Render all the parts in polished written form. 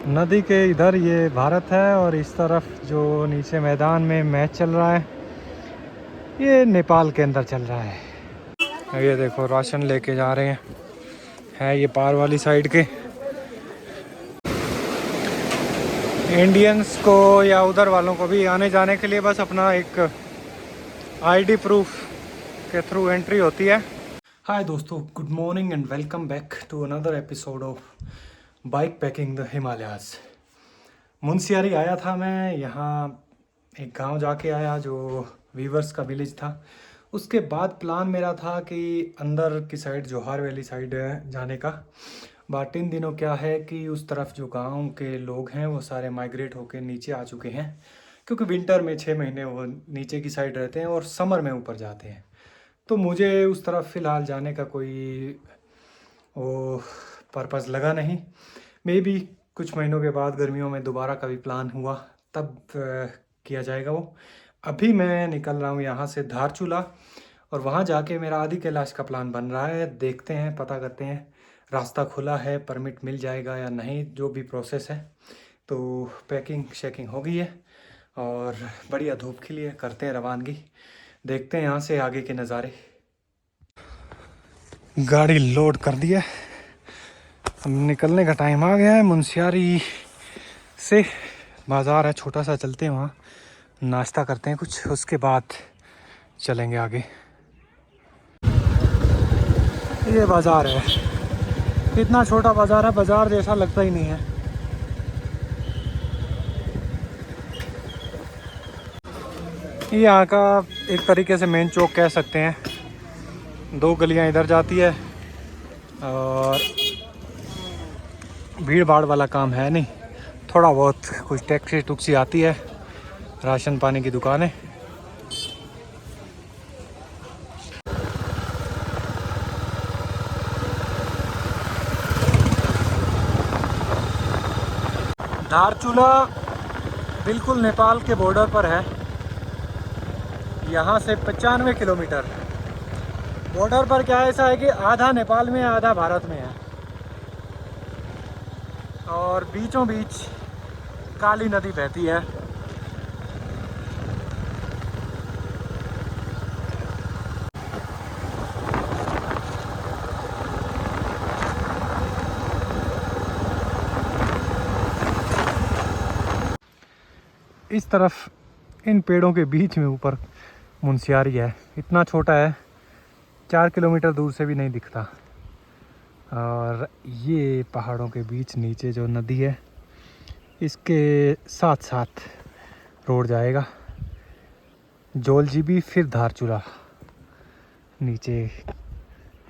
नदी के इधर ये भारत है और इस तरफ जो नीचे मैदान में मैच चल रहा है ये नेपाल के अंदर चल रहा है। ये देखो राशन लेके जा रहे हैं, है ये पार वाली साइड के। इंडियंस को या उधर वालों को भी आने जाने के लिए बस अपना एक आईडी प्रूफ के थ्रू एंट्री होती है। हाय दोस्तों, good morning and welcome back to another episode of bike packing the Himalayas. Munsiyari आया था मैं, यहाँ एक गांव जाके आया जो वीवर्स का विलेज था। उसके बाद प्लान मेरा था कि अंदर की साइड जोहार वैली साइड जाने का, बट इन दिनों क्या है कि उस तरफ जो गांव के लोग हैं वो सारे माइग्रेट होकर नीचे आ चुके हैं, क्योंकि विंटर में 6 महीने वो नीचे की साइड रहते हैं और समर में ऊपर जाते हैं। तो मुझे उस तरफ फ़िलहाल जाने का कोई वो पर्पज़ लगा नहीं। मे बी कुछ महीनों के बाद गर्मियों में दोबारा कभी प्लान हुआ तब किया जाएगा वो। अभी मैं निकल रहा हूँ यहाँ से धारचूला और वहाँ जाके मेरा आदि कैलाश का प्लान बन रहा है। देखते हैं, पता करते हैं रास्ता खुला है, परमिट मिल जाएगा या नहीं, जो भी प्रोसेस है। तो पैकिंग शेकिंग हो गई है और बढ़िया धूप खिली है, करते हैं रवानगी। देखते हैं यहाँ से आगे के नज़ारे। गाड़ी लोड कर दिया, अब निकलने का टाइम आ गया है। मुनस्यारी से बाज़ार है छोटा सा, चलते हैं वहाँ, नाश्ता करते हैं कुछ, उसके बाद चलेंगे आगे। ये बाज़ार है, इतना छोटा बाज़ार है, बाज़ार जैसा लगता ही नहीं है। ये यहाँ का एक तरीके से मेन चौक कह सकते हैं। 2 गलियाँ इधर जाती है और भीड़ भाड़ वाला काम है नहीं, थोड़ा बहुत कुछ टैक्सी टुक्सी आती है, राशन पानी की दुकानें। धारचूला बिल्कुल नेपाल के बॉर्डर पर है, यहाँ से 95 किलोमीटर। बॉर्डर पर क्या ऐसा है कि आधा नेपाल में आधा भारत में है और बीचों बीच काली नदी बहती है। इस तरफ इन पेड़ों के बीच में ऊपर मुनस्यारी है, इतना छोटा है 4 किलोमीटर दूर से भी नहीं दिखता। और ये पहाड़ों के बीच नीचे जो नदी है, इसके साथ साथ रोड जाएगा जोलजीबी, फिर धारचूला। नीचे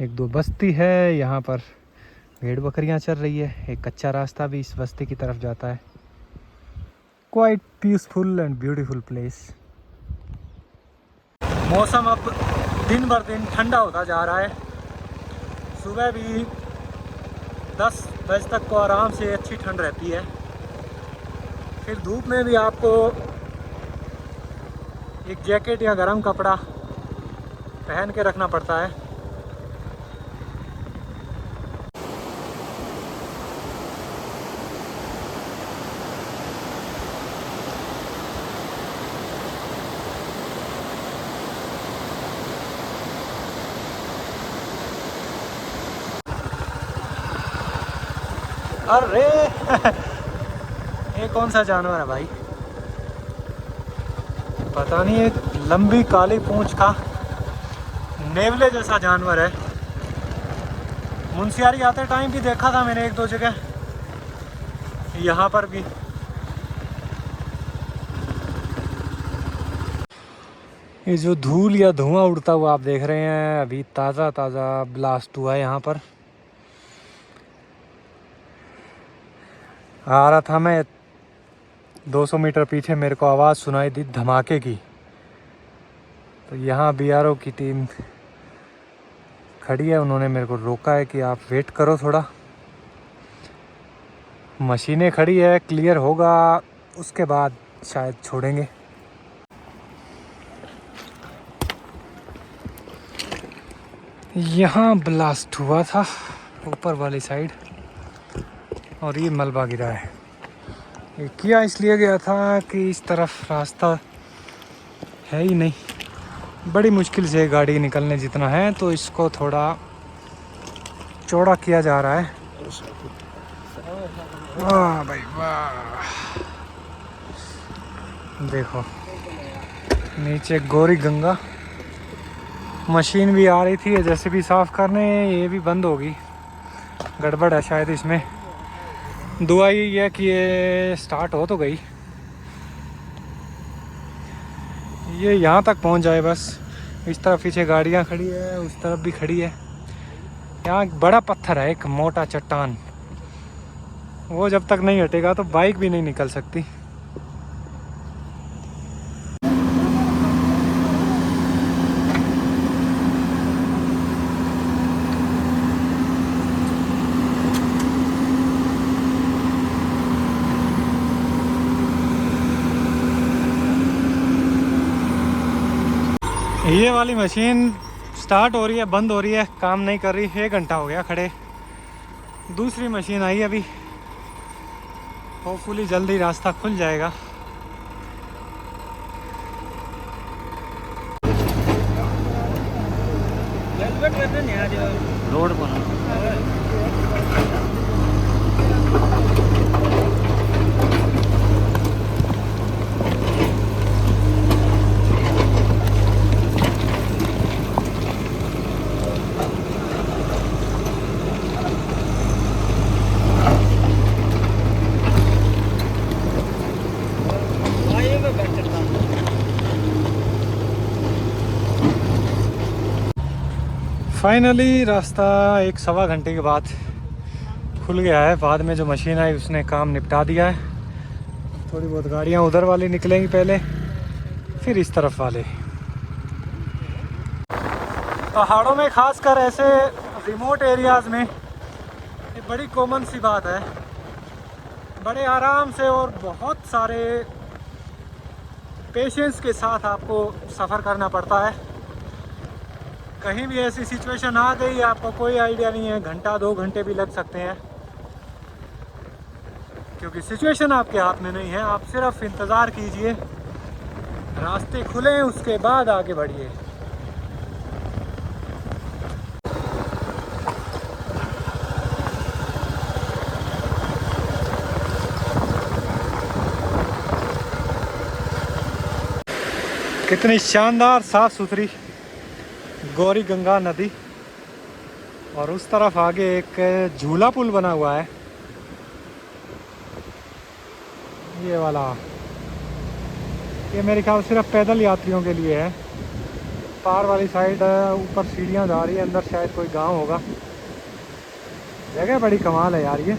1-2 बस्ती है, यहाँ पर भेड़ बकरियाँ चल रही है। एक कच्चा रास्ता भी इस बस्ती की तरफ जाता है। Quite peaceful and beautiful place. मौसम अब दिन बर दिन ठंडा होता जा रहा है। सुबह भी 10 बजे तक को आराम से अच्छी ठंड रहती है, फिर धूप में भी आपको एक जैकेट या गर्म कपड़ा पहन के रखना पड़ता है। अरे ये कौन सा जानवर है भाई, पता नहीं, एक लंबी काली पूंछ का नेवले जैसा जानवर है। मुनस्यारी आते टाइम भी देखा था मैंने 1-2 जगह, यहाँ पर भी। ये जो धूल या धुआं उड़ता हुआ आप देख रहे हैं, अभी ताज़ा ताज़ा ब्लास्ट हुआ है यहाँ पर। आ रहा था मैं, 200 मीटर पीछे मेरे को आवाज़ सुनाई दी धमाके की। तो यहाँ बीआरओ की टीम खड़ी है, उन्होंने मेरे को रोका है कि आप वेट करो थोड़ा। मशीनें खड़ी है, क्लियर होगा उसके बाद शायद छोड़ेंगे। यहाँ ब्लास्ट हुआ था ऊपर वाली साइड और ये मलबा गिरा है। ये किया इसलिए गया था कि इस तरफ रास्ता है ही नहीं, बड़ी मुश्किल से गाड़ी निकलने जितना है, तो इसको थोड़ा चौड़ा किया जा रहा है। वाह भाई वाह, देखो नीचे गौरी गंगा। मशीन भी आ रही थी जैसे भी साफ़ करने, ये भी बंद होगी, गड़बड़ है शायद इसमें। दुआ यही है कि ये स्टार्ट हो तो गई, ये यहाँ तक पहुँच जाए बस। इस तरफ पीछे गाड़ियाँ खड़ी है, उस तरफ भी खड़ी है। यहाँ बड़ा पत्थर है, एक मोटा चट्टान, वो जब तक नहीं हटेगा तो बाइक भी नहीं निकल सकती। ये वाली मशीन स्टार्ट हो रही है, बंद हो रही है, काम नहीं कर रही, 1 घंटा हो गया खड़े। दूसरी मशीन आई अभी, होपफुली जल्दी रास्ता खुल जाएगा। रोड बना फाइनली रास्ता 1-1.25 घंटे के बाद खुल गया है। बाद में जो मशीन आई उसने काम निपटा दिया है। थोड़ी बहुत गाड़ियाँ उधर वाली निकलेंगी पहले, फिर इस तरफ वाले। पहाड़ों में खासकर ऐसे रिमोट एरियाज़ में ये बड़ी कॉमन सी बात है, बड़े आराम से और बहुत सारे पेशेंस के साथ आपको सफ़र करना पड़ता है। कहीं भी ऐसी सिचुएशन आ गई, आपको कोई आइडिया नहीं है, 1-2 घंटे भी लग सकते हैं, क्योंकि सिचुएशन आपके हाथ में नहीं है। आप सिर्फ इंतज़ार कीजिए, रास्ते खुलें उसके बाद आगे बढ़िए। कितनी शानदार साफ़ सुथरी गौरी गंगा नदी, और उस तरफ आगे एक झूला पुल बना हुआ है, ये वाला। ये मेरे ख्याल सिर्फ पैदल यात्रियों के लिए है। पार वाली साइड ऊपर सीढ़ियाँ जा रही है, अंदर शायद कोई गांव होगा। जगह बड़ी कमाल है यार ये।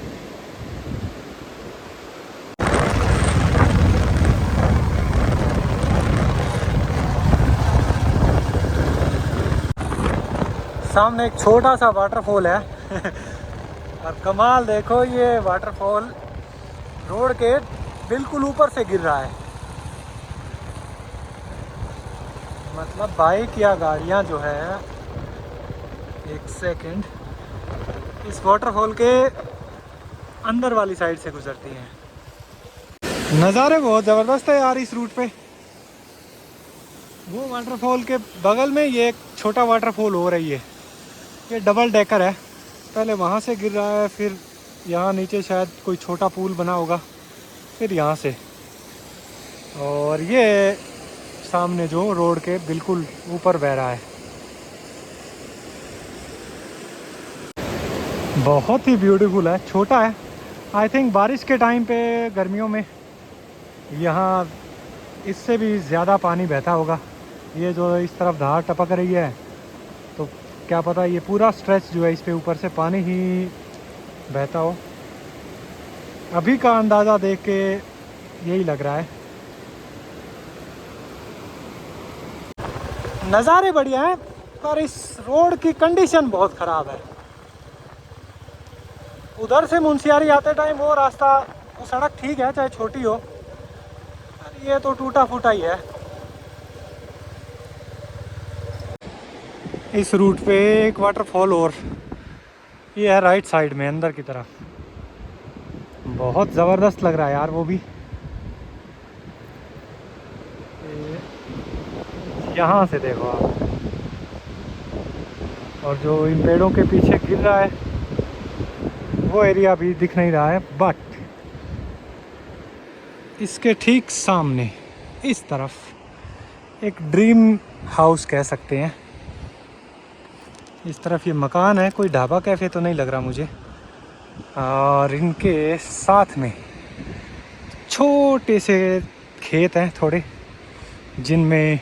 सामने एक छोटा सा वाटरफॉल है और कमाल देखो, ये वाटरफॉल रोड के बिल्कुल ऊपर से गिर रहा है। मतलब बाइक या गाड़ियाँ जो है, एक सेकंड, इस वाटरफॉल के अंदर वाली साइड से गुजरती हैं। नज़ारे बहुत ज़बरदस्त है यार इस रूट पे। वो वाटरफॉल के बगल में ये एक छोटा वाटरफॉल हो रही है, ये डबल डेकर है। पहले वहाँ से गिर रहा है, फिर यहाँ नीचे शायद कोई छोटा पुल बना होगा, फिर यहाँ से, और ये सामने जो रोड के बिल्कुल ऊपर बह रहा है। बहुत ही ब्यूटीफुल है, छोटा है। आई थिंक बारिश के टाइम पे, गर्मियों में यहाँ इससे भी ज़्यादा पानी बहता होगा। ये जो इस तरफ धार टपक रही है, तो क्या पता ये पूरा स्ट्रेच जो है इस पे ऊपर से पानी ही बहता हो। अभी का अंदाज़ा देख के यही लग रहा है। नज़ारे बढ़िया हैं, पर इस रोड की कंडीशन बहुत ख़राब है। उधर से मुंशियारी आते टाइम वो रास्ता, वो सड़क ठीक है चाहे छोटी हो, ये तो टूटा फूटा ही है। इस रूट पे एक वाटरफॉल और, ये है राइट साइड में अंदर की तरफ। बहुत ज़बरदस्त लग रहा है यार वो भी। यहाँ से देखो आप, और जो इन पेड़ों के पीछे गिर रहा है वो एरिया भी दिख नहीं रहा है, बट इसके ठीक सामने इस तरफ एक ड्रीम हाउस कह सकते हैं। इस तरफ ये मकान है, कोई ढाबा कैफ़े तो नहीं लग रहा मुझे। और इनके साथ में छोटे से खेत हैं थोड़े, जिनमें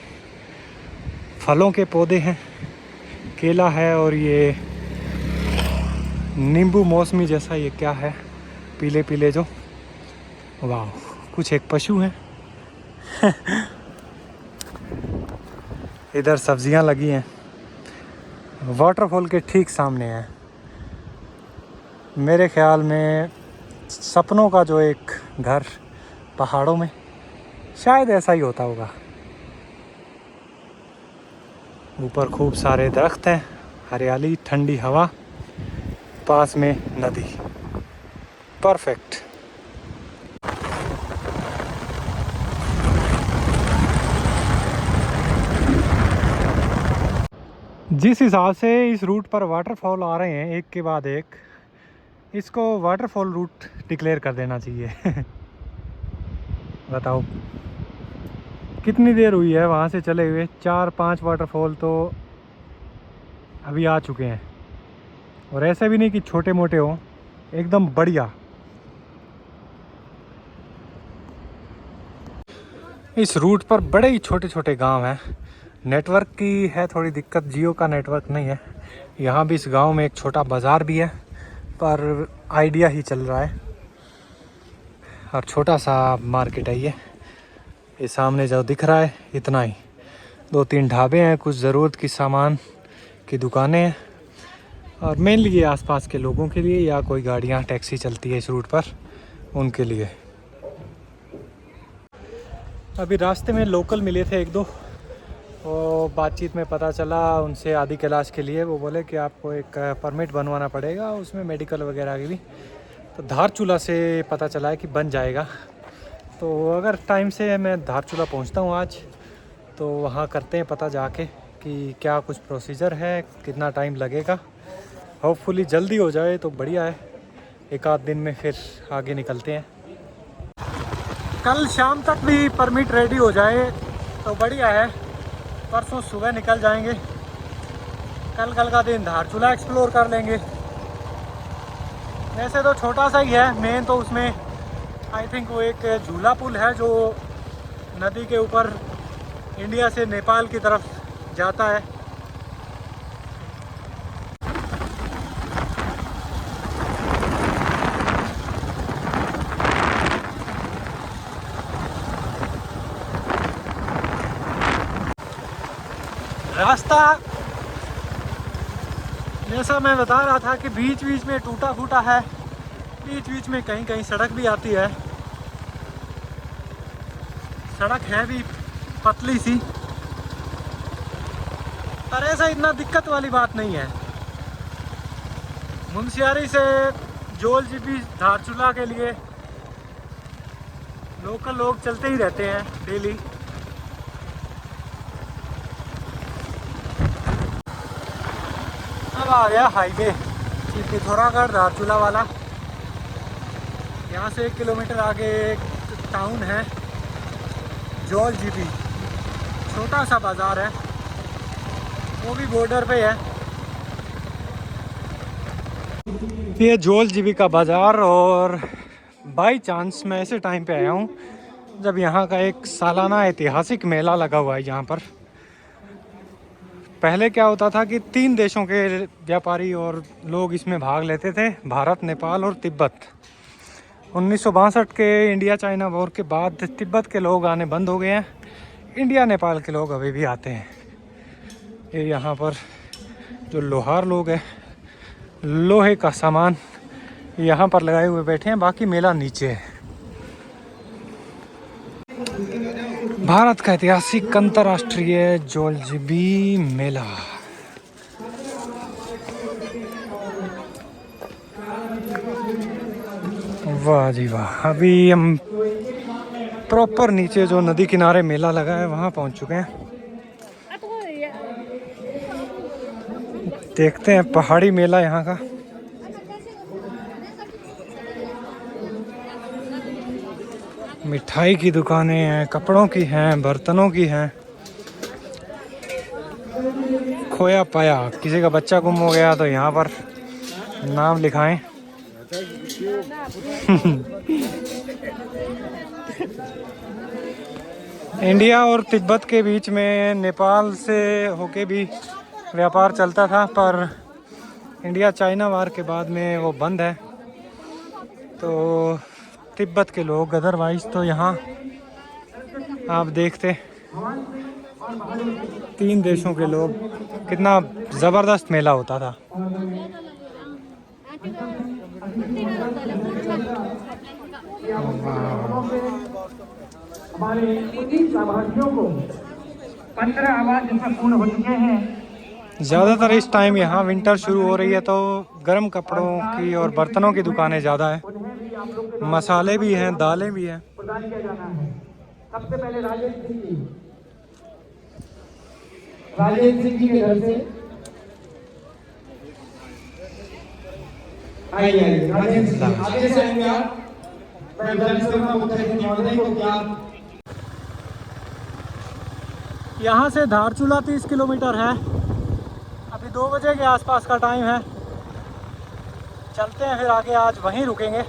फलों के पौधे हैं, केला है और ये नींबू मौसमी जैसा, ये क्या है पीले पीले जो, वाह, कुछ एक पशु हैं। इधर सब्जियां लगी हैं, वाटरफॉल के ठीक सामने है। मेरे ख्याल में सपनों का जो एक घर पहाड़ों में, शायद ऐसा ही होता होगा। ऊपर खूब सारे दरख्त हैं, हरियाली, ठंडी हवा, पास में नदी, परफेक्ट। जिस हिसाब से इस रूट पर वाटरफॉल आ रहे हैं एक के बाद एक, इसको वाटरफॉल रूट डिक्लेयर कर देना चाहिए। बताओ कितनी देर हुई है वहाँ से चले हुए, 4-5 वाटरफॉल तो अभी आ चुके हैं। और ऐसे भी नहीं कि छोटे मोटे हों, एकदम बढ़िया। इस रूट पर बड़े ही छोटे छोटे गांव हैं। नेटवर्क की है थोड़ी दिक्कत, जियो का नेटवर्क नहीं है यहाँ भी। इस गांव में एक छोटा बाज़ार भी है, पर आइडिया ही चल रहा है। और छोटा सा मार्केट है ये सामने जो दिख रहा है, इतना ही। 2-3 ढाबे हैं, कुछ ज़रूरत की सामान की दुकानें हैं, और मेनली ये आसपास के लोगों के लिए, या कोई गाड़ियाँ टैक्सी चलती है इस रूट पर, उनके लिए। अभी रास्ते में लोकल मिले थे 1-2, वो बातचीत में पता चला उनसे आदि कैलाश के लिए, वो बोले कि आपको एक परमिट बनवाना पड़ेगा, उसमें मेडिकल वगैरह की भी। तो धारचूला से पता चला है कि बन जाएगा। तो अगर टाइम से मैं धारचूला पहुंचता हूं आज, तो वहां करते हैं पता जाके कि क्या कुछ प्रोसीजर है, कितना टाइम लगेगा। होपफुली जल्दी हो जाए तो बढ़िया है, 1-आध दिन में फिर आगे निकलते हैं। कल शाम तक भी परमिट रेडी हो जाए तो बढ़िया है, परसों सुबह निकल जाएंगे। कल का दिन धारचूला एक्सप्लोर कर लेंगे। वैसे तो छोटा सा ही है, मेन तो उसमें आई थिंक वो एक झूला पुल है जो नदी के ऊपर इंडिया से नेपाल की तरफ जाता है। रास्ता जैसा मैं बता रहा था कि बीच बीच में टूटा फूटा है, बीच बीच में कहीं कहीं सड़क भी आती है। सड़क है भी पतली सी, पर ऐसा इतना दिक्कत वाली बात नहीं है। मुंशियारी से जोल जीबी धारचूला के लिए लोकल लोग चलते ही रहते हैं डेली। अब आ गया हाईवे पिथौरागढ़ धारचूला वाला। यहाँ से 1 किलोमीटर आगे एक टाउन है जोल जीबी, छोटा सा बाज़ार है, वो भी बॉर्डर पे है। ये जोल जीबी का बाज़ार, और बाई चांस मैं ऐसे टाइम पे आया हूँ जब यहाँ का एक सालाना ऐतिहासिक मेला लगा हुआ है यहाँ पर। पहले क्या होता था कि 3 देशों के व्यापारी और लोग इसमें भाग लेते थे, भारत, नेपाल और तिब्बत। 1962 के इंडिया चाइना वॉर के बाद तिब्बत के लोग आने बंद हो गए हैं, इंडिया नेपाल के लोग अभी भी आते हैं। ये यहाँ पर जो लोहार लोग हैं, लोहे का सामान यहाँ पर लगाए हुए बैठे हैं, बाकी मेला नीचे है। भारत का ऐतिहासिक अंतर्राष्ट्रीय जोल जीबी मेला। वाह जी वाह, अभी हम प्रॉपर नीचे जो नदी किनारे मेला लगा है वहाँ पहुँच चुके हैं। देखते हैं पहाड़ी मेला यहाँ का। मिठाई की दुकानें हैं, कपड़ों की हैं, बर्तनों की हैं। खोया पाया, किसी का बच्चा गुम हो गया तो यहाँ पर नाम लिखाएं। इंडिया और तिब्बत के बीच में नेपाल से होके भी व्यापार चलता था, पर इंडिया चाइना वार के बाद में वो बंद है। तो तिब्बत के लोग, अदरवाइज तो यहाँ आप देखते 3 देशों के लोग, कितना ज़बरदस्त मेला होता था। हमारे 19 लाभार्थियों को 15 आवाज पूर्ण हो चुके हैं। ज़्यादातर इस टाइम यहाँ विंटर शुरू हो रही है तो गर्म कपड़ों की और बर्तनों की दुकानें ज़्यादा हैं। मसाले भी हैं, दालें भी हैं। प्रदान किया जाना है। सबसे पहले राजेंद्र सिंह जी के घर से आइए। राजेंद्र सिंह आगे से आएंगे आप। मैं जनसेवा मुख्याधिकारी महोदय को क्या यहाँ से धारचूला 30 किलोमीटर है। अभी 2 बजे के आसपास का टाइम है। चलते हैं फिर आगे, आज वहीं रुकेंगे।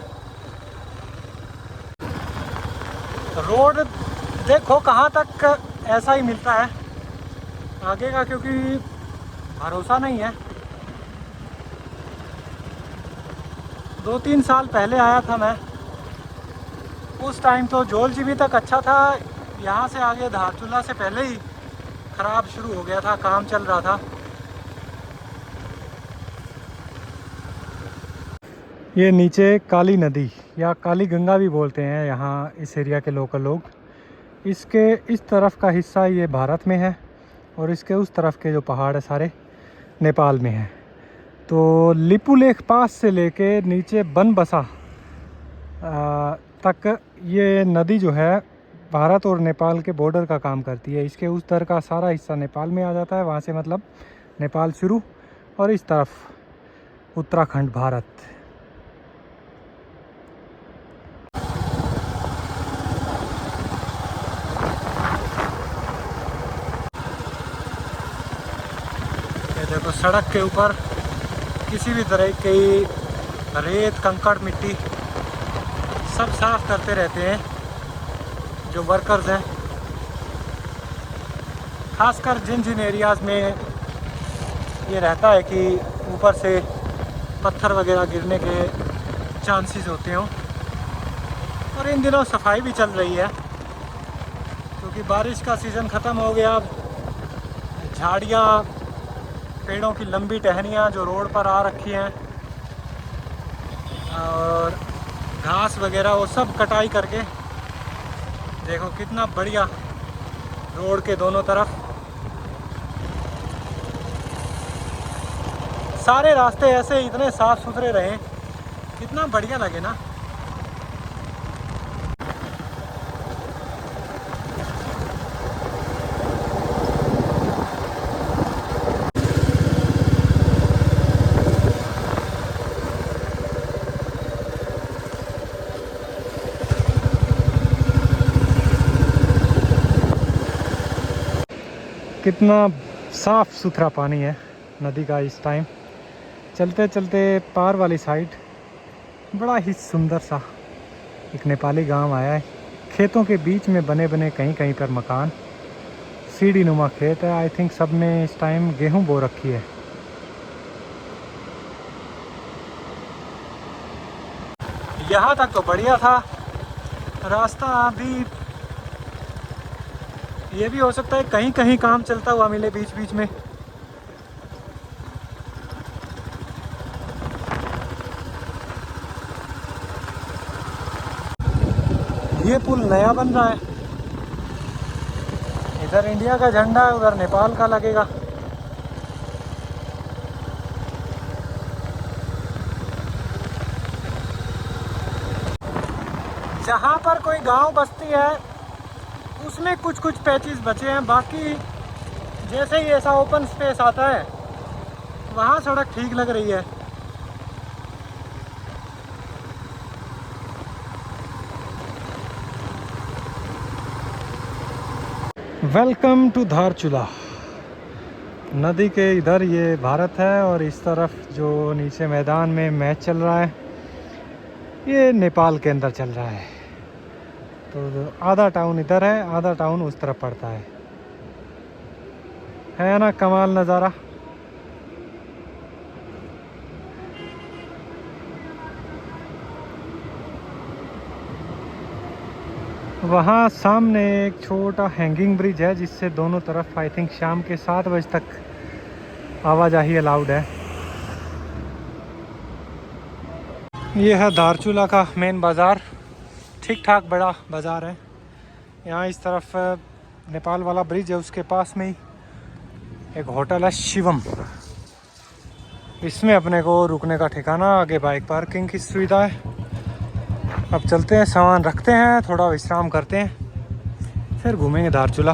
रोड देखो कहाँ तक ऐसा ही मिलता है आगे का, क्योंकि भरोसा नहीं है। 2-3 साल पहले आया था मैं, उस टाइम तो जोल जीबी तक अच्छा था। यहाँ से आगे धारचूला से पहले ही ख़राब शुरू हो गया था, काम चल रहा था। ये नीचे काली नदी या काली गंगा भी बोलते हैं यहाँ इस एरिया के लोकल लोग। इसके इस तरफ का हिस्सा ये भारत में है और इसके उस तरफ के जो पहाड़ है सारे नेपाल में हैं। तो लिपुलेख पास से लेके नीचे बनबसा तक ये नदी जो है भारत और नेपाल के बॉर्डर का काम करती है। इसके उस तरफ का सारा हिस्सा नेपाल में आ जाता है, वहाँ से मतलब नेपाल शुरू, और इस तरफ उत्तराखंड भारत। ये देखो सड़क के ऊपर किसी भी तरह की रेत, कंकड़, मिट्टी सब साफ करते रहते हैं जो वर्कर्स हैं। खासकर जिन जिन एरियाज़ में ये रहता है कि ऊपर से पत्थर वगैरह गिरने के चांसेस होते हों। और इन दिनों सफाई भी चल रही है क्योंकि बारिश का सीज़न ख़त्म हो गया। झाड़ियाँ, पेड़ों की लंबी टहनियाँ जो रोड पर आ रखी हैं और घास वगैरह, वो सब कटाई करके देखो कितना बढ़िया रोड के दोनों तरफ सारे रास्ते ऐसे इतने साफ सुथरे रहे, कितना बढ़िया लगे ना। कितना साफ़ सुथरा पानी है नदी का इस टाइम। चलते चलते पार वाली साइड बड़ा ही सुंदर सा एक नेपाली गांव आया है। खेतों के बीच में बने बने कहीं कहीं पर मकान, सीढ़ी नुमा खेत है। आई थिंक सब में इस टाइम गेहूं बो रखी है। यहाँ तक तो बढ़िया था रास्ता। अभी ये भी हो सकता है कहीं कहीं काम चलता हुआ मिले बीच बीच में। ये पुल नया बन रहा है, इधर इंडिया का झंडा है, उधर नेपाल का लगेगा। जहाँ पर कोई गांव बस्ती है उसमें कुछ कुछ पैचेस बचे हैं, बाकी जैसे ही ऐसा ओपन स्पेस आता है वहाँ सड़क ठीक लग रही है। Welcome to Dharchula. नदी के इधर ये भारत है और इस तरफ जो नीचे मैदान में मैच चल रहा है ये नेपाल के अंदर चल रहा है। तो आधा टाउन इधर है, आधा टाउन उस तरफ पड़ता है ना कमाल नज़ारा। वहाँ सामने एक छोटा हैंगिंग ब्रिज है जिससे दोनों तरफ आई थिंक शाम के 7 बजे तक आवाजाही अलाउड है। ये है धारचूला का मेन बाज़ार, ठीक ठाक बड़ा बाज़ार है। यहाँ इस तरफ नेपाल वाला ब्रिज है, उसके पास में ही एक होटल है शिवम। इसमें अपने को रुकने का ठिकाना, आगे बाइक पार्किंग की सुविधा है। अब चलते हैं, सामान रखते हैं, थोड़ा विश्राम करते हैं, फिर घूमेंगे धारचूला।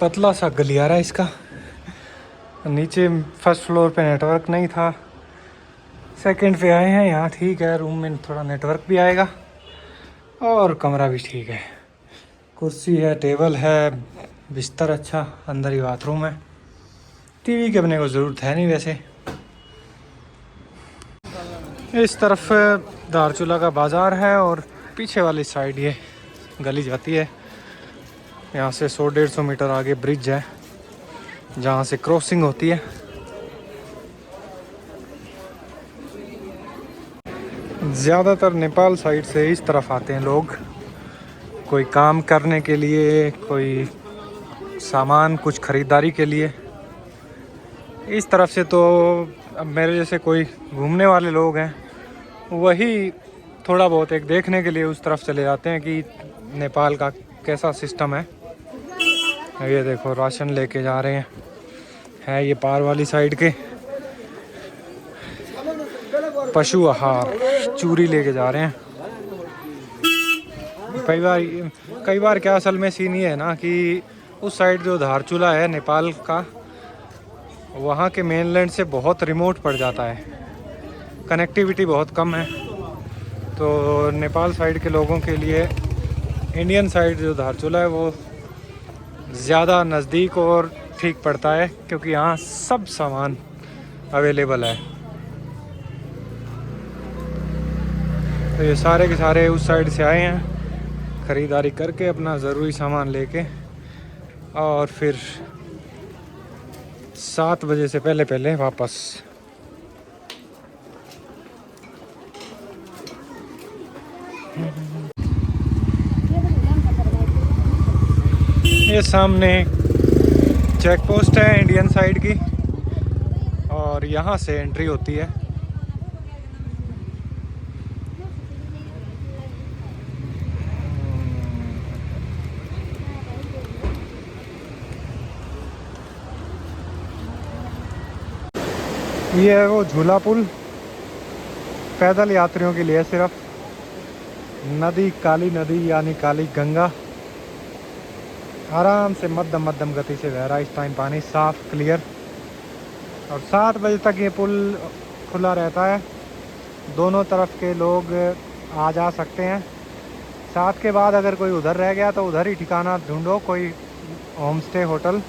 पतला सा गलियारा इसका, नीचे फर्स्ट फ्लोर पे नेटवर्क नहीं था, सेकंड पे आए हैं। यहाँ ठीक है, रूम में थोड़ा नेटवर्क भी आएगा और कमरा भी ठीक है। कुर्सी है, टेबल है, बिस्तर अच्छा, अंदर ही बाथरूम है। टीवी की अपने को ज़रूरत है नहीं वैसे। इस तरफ धारचूला का बाज़ार है और पीछे वाली साइड ये गली जाती है। यहाँ से 100-150 मीटर आगे ब्रिज है जहाँ से क्रॉसिंग होती है। ज़्यादातर नेपाल साइड से इस तरफ आते हैं लोग, कोई काम करने के लिए, कोई सामान कुछ ख़रीदारी के लिए। इस तरफ से तो अब मेरे जैसे कोई घूमने वाले लोग हैं वही थोड़ा बहुत एक देखने के लिए उस तरफ चले जाते हैं कि नेपाल का कैसा सिस्टम है। ये देखो राशन लेके जा रहे हैं, है ये पार वाली साइड के पशु आहार चूरी लेके जा रहे हैं। कई बार क्या असल में सीन ये है ना कि उस साइड जो धारचूला है नेपाल का, वहाँ के मेनलैंड से बहुत रिमोट पड़ जाता है, कनेक्टिविटी बहुत कम है। तो नेपाल साइड के लोगों के लिए इंडियन साइड जो धारचूला है वो ज़्यादा नज़दीक और ठीक पड़ता है, क्योंकि यहाँ सब सामान अवेलेबल है। तो ये सारे के सारे उस साइड से आए हैं ख़रीदारी करके अपना ज़रूरी सामान लेके, और फिर 7 बजे से पहले पहले वापस। ये सामने चेक पोस्ट है इंडियन साइड की और यहाँ से एंट्री होती है। ये है वो झूला पुल, पैदल यात्रियों के लिए सिर्फ। नदी काली नदी यानी काली गंगा आराम से मध्यम मध्यम गति से बह रहा है इस टाइम, पानी साफ क्लियर। और 7 बजे तक ये पुल खुला रहता है, दोनों तरफ के लोग आ जा सकते हैं। 7 के बाद अगर कोई उधर रह गया तो उधर ही ठिकाना ढूंढो, कोई होम स्टे होटल,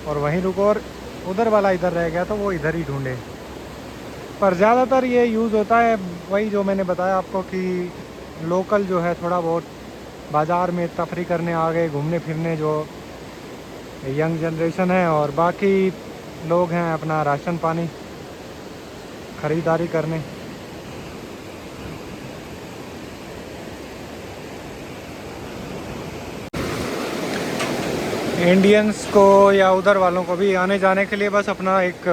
और वहीं रुको। और उधर वाला इधर रह गया तो वो इधर ही ढूंढे। पर ज़्यादातर ये यूज़ होता है वही जो मैंने बताया आपको कि लोकल जो है थोड़ा बहुत बाज़ार में तफरी करने आ गए, घूमने फिरने जो यंग जनरेशन है, और बाकी लोग हैं अपना राशन पानी ख़रीदारी करने। इंडियंस को या उधर वालों को भी आने जाने के लिए बस अपना एक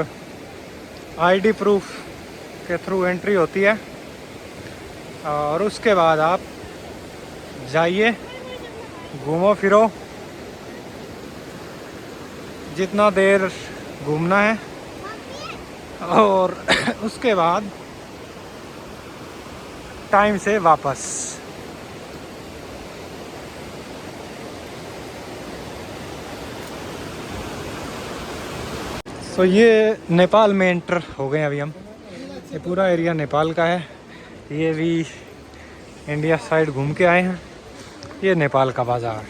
आईडी प्रूफ के थ्रू एंट्री होती है, और उसके बाद आप जाइए, घूमो फिरो जितना देर घूमना है, और उसके बाद टाइम से वापस। तो ये नेपाल में एंटर हो गए अभी हम। ये पूरा एरिया नेपाल का है। ये भी इंडिया साइड घूम के आए हैं। ये नेपाल का बाज़ार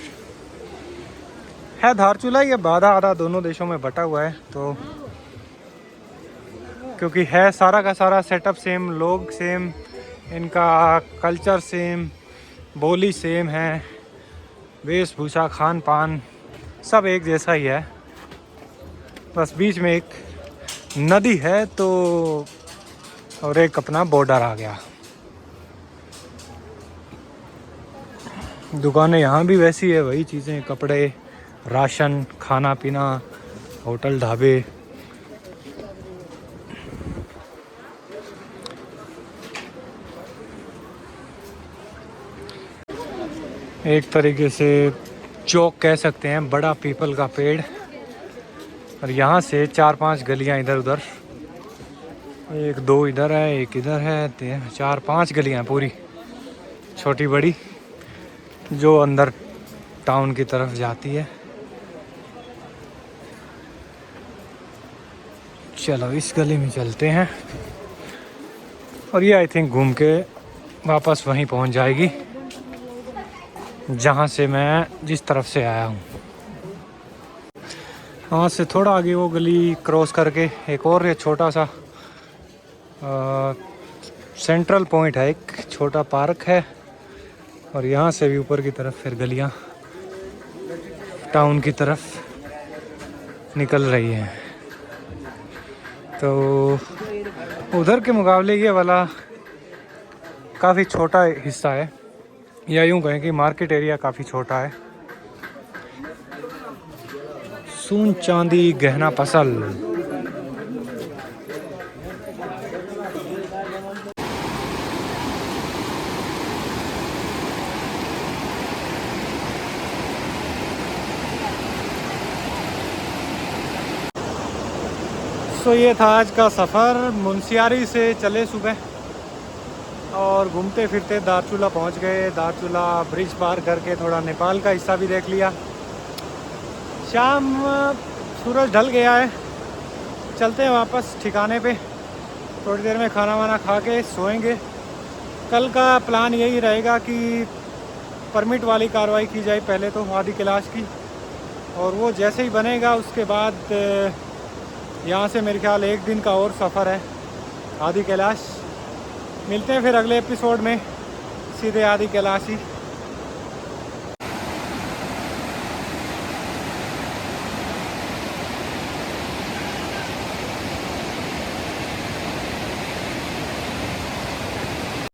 है। धारचूला ये आधा आधा दोनों देशों में बटा हुआ है, तो क्योंकि है सारा का सारा सेटअप सेम, लोग सेम, इनका कल्चर सेम, बोली सेम है, वेशभूषा, खान पान सब एक जैसा ही है। बस बीच में एक नदी है तो और एक अपना बॉर्डर आ गया। दुकानें यहाँ भी वैसी है, वही चीज़ें, कपड़े, राशन, खाना पीना, होटल, ढाबे। एक तरीके से चौक कह सकते हैं, बड़ा पीपल का पेड़। और यहाँ से 4-5 गलियाँ इधर उधर, 1-2 इधर है, एक इधर है, 4-5 गलियाँ पूरी छोटी बड़ी, जो अंदर टाउन की तरफ जाती है। चलो इस गली में चलते हैं और ये आई थिंक घूम के वापस वहीं पहुंच जाएगी जहां से मैं जिस तरफ से आया हूं। वहाँ से थोड़ा आगे वो गली क्रॉस करके एक और ये छोटा सा सेंट्रल पॉइंट है, एक छोटा पार्क है। और यहाँ से भी ऊपर की तरफ फिर गलियाँ टाउन की तरफ निकल रही हैं। तो उधर के मुकाबले ये वाला काफ़ी छोटा हिस्सा है, या यूँ कहें कि मार्केट एरिया काफ़ी छोटा है। सोन चांदी गहना फसल। तो ये था आज का सफ़र। मुंशियारी से चले सुबह और घूमते फिरते धारचूला पहुंच गए। धारचूला ब्रिज पार करके थोड़ा नेपाल का हिस्सा भी देख लिया। शाम सूरज ढल गया है, चलते हैं वापस ठिकाने पे। थोड़ी देर में खाना वाना खा के सोएंगे। कल का प्लान यही रहेगा कि परमिट वाली कार्रवाई की जाए पहले तो आदि कैलाश की, और वो जैसे ही बनेगा उसके बाद यहाँ से मेरे ख्याल 1 दिन का और सफ़र है आदि कैलाश। मिलते हैं फिर अगले एपिसोड में सीधे आदि कैलाश ही।